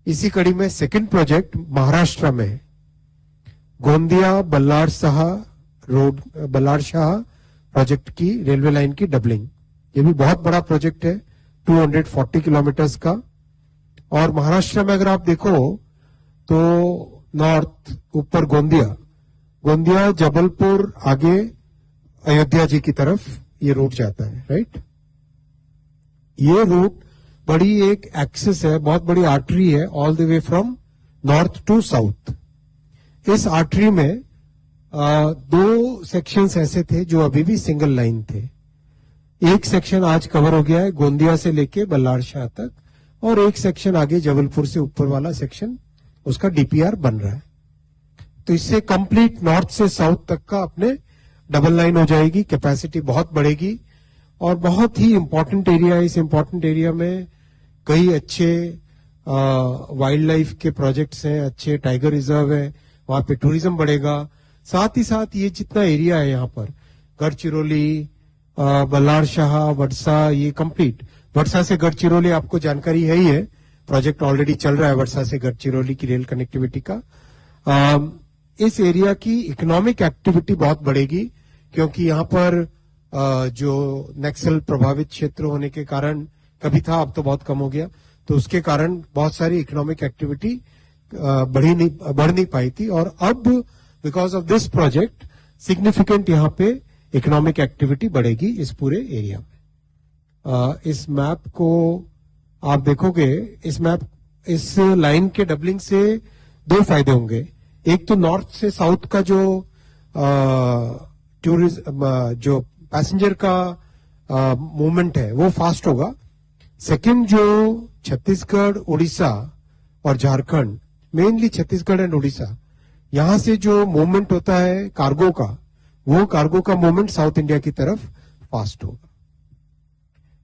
इसी कड़ी में सेकंड प्रोजेक्ट महाराष्ट्र में है, गोंदिया बल्लार शाह प्रोजेक्ट की रेलवे लाइन की डबलिंग। ये भी बहुत बड़ा प्रोजेक्ट है, 240 किलोमीटर्स का। और महाराष्ट्र में अगर आप देखो तो नॉर्थ ऊपर गोंदिया जबलपुर आगे अयोध्या जी की तरफ ये रूट जाता है, राइट। ये रूट बड़ी एक एक्सेस है, बहुत बड़ी आर्टरी है, all the way from north to south. इस आर्टरी में दो सेक्शंस ऐसे थे जो अभी भी सिंगल लाइन थे। एक सेक्शन आज कवर हो गया है गोंदिया से लेके बल्लार शाह तक, और एक सेक्शन आगे जबलपुर से ऊपर वाला सेक्शन, उसका डीपीआर बन रहा है। तो इससे कंप्लीट नॉर्थ से साउथ तक का अपने डबल लाइन हो जाएगी, कैपेसिटी बहुत बढ़ेगी और बहुत ही इंपॉर्टेंट एरिया है। इस इंपॉर्टेंट एरिया में कई अच्छे वाइल्ड लाइफ के प्रोजेक्ट्स हैं, अच्छे टाइगर रिजर्व है, वहां पे टूरिज्म बढ़ेगा। साथ ही साथ ये जितना एरिया है यहाँ पर गढ़चिरौली, बल्लार शाह, वडसा, ये कंप्लीट, वडसा से गढ़चिरौली आपको जानकारी है ही है, प्रोजेक्ट ऑलरेडी चल रहा है वडसा से गढ़चिरौली की रेल कनेक्टिविटी का। इस एरिया की इकोनॉमिक एक्टिविटी बहुत बढ़ेगी, क्योंकि यहाँ पर जो नक्सल प्रभावित क्षेत्र होने के कारण, कभी था अब तो बहुत कम हो गया, तो उसके कारण बहुत सारी इकोनॉमिक एक्टिविटी बढ़ नहीं पाई थी। और अब because of this project significant यहाँ पे इकोनॉमिक एक्टिविटी बढ़ेगी इस पूरे एरिया में। इस मैप को आप देखोगे, इस लाइन के डबलिंग से दो फायदे होंगे। एक तो नॉर्थ से साउथ का जो जो पैसेंजर का मूवमेंट है वो फास्ट होगा। सेकंड, जो छत्तीसगढ़, उड़ीसा और झारखंड, मेनली छत्तीसगढ़ एंड उड़ीसा, यहां से जो मूवमेंट होता है कार्गो का, वो कार्गो का मूवमेंट साउथ इंडिया की तरफ फास्ट होगा।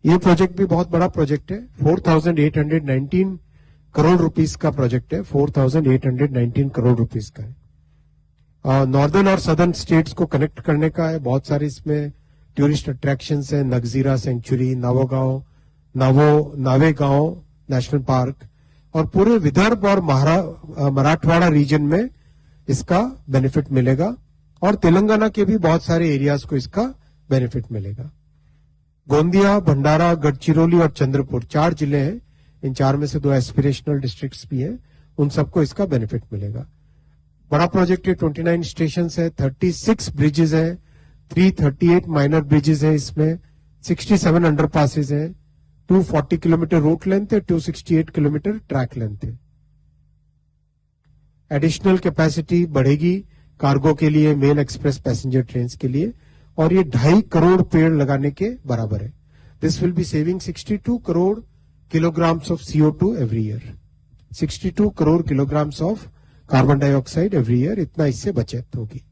ये प्रोजेक्ट भी बहुत बड़ा प्रोजेक्ट है, 4,819 करोड़ रुपीस का प्रोजेक्ट है, 4,819 करोड़ रुपीस का है। नॉर्दर्न और सदर्न स्टेट्स को कनेक्ट करने का है। बहुत सारे इसमें टूरिस्ट अट्रैक्शंस हैं, नगजीरा सेंचुरी, नावेगांव नेशनल पार्क, और पूरे विदर्भ और मराठवाड़ा रीजन में इसका बेनिफिट मिलेगा, और तेलंगाना के भी बहुत सारे एरियाज को इसका बेनिफिट मिलेगा। गोंदिया, भंडारा, गढ़चिरौली और चंद्रपुर 4 जिले हैं, इन 4 में से 2 एस्पिरेशनल डिस्ट्रिक्ट्स भी हैं, उन सबको इसका बेनिफिट मिलेगा। बड़ा प्रोजेक्ट है, 29 स्टेशन है, 36 ब्रिजेस हैं, 338 माइनर ब्रिजेस हैं, इसमें 67 अंडरपासेस हैं, 240 किलोमीटर रूट लेंथ है, 268 किलोमीटर ट्रैक लेंथ है। एडिशनल कैपेसिटी बढ़ेगी कार्गो के लिए, मेल एक्सप्रेस पैसेंजर ट्रेन के लिए, और ये 2.5 करोड़ पेड़ लगाने के बराबर है। This will be saving 62 crore kilograms of CO2 every year, 62 crore kilograms of carbon dioxide every year, इतना इससे बचत होगी।